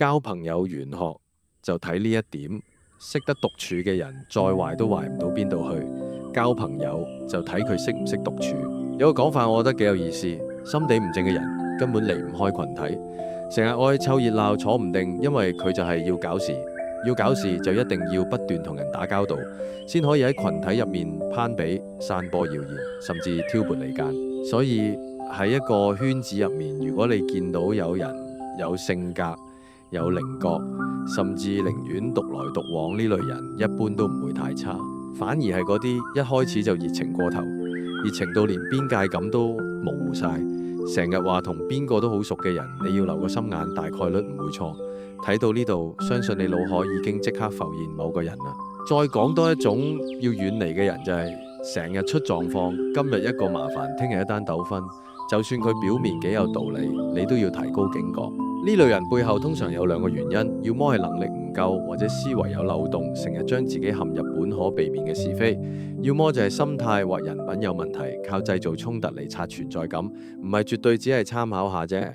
交朋友玄學就睇呢一點，識得獨處嘅人再壞都壞唔到邊度去。交朋友就睇佢識唔識獨處。有個講法我覺得幾有意思，心地唔正嘅人根本離唔開群體，成日愛湊熱鬧坐唔定，因為佢就係要搞事。要搞事就一定要不斷同人打交道，先可以喺群體入面攀比、散播謠言，甚至挑撥離間。所以喺一個圈子入面，如果你見到有人有性格、有棱角，甚至寧願獨來獨往呢類人，一般都唔會太差。反而係嗰啲一開始就熱情過頭，熱情到連邊界感都模糊晒，成日話同邊個都好熟嘅人，你要留個心眼，大概率唔會錯。睇到呢度，相信你腦海已經即刻浮現某個人啦。再講多一種要遠離嘅人，就係成日出狀況，今日一個麻煩，聽日一單糾紛。就算佢表面幾有道理，你都要提高警覺。呢類人背後通常有兩個原因，要麼係能力唔夠，或者思維有漏洞，成日將自己陷入本可避免嘅是非；要麼就係心態或人品有問題，靠製造衝突嚟刷存在感，唔係絕對只係參考下啫。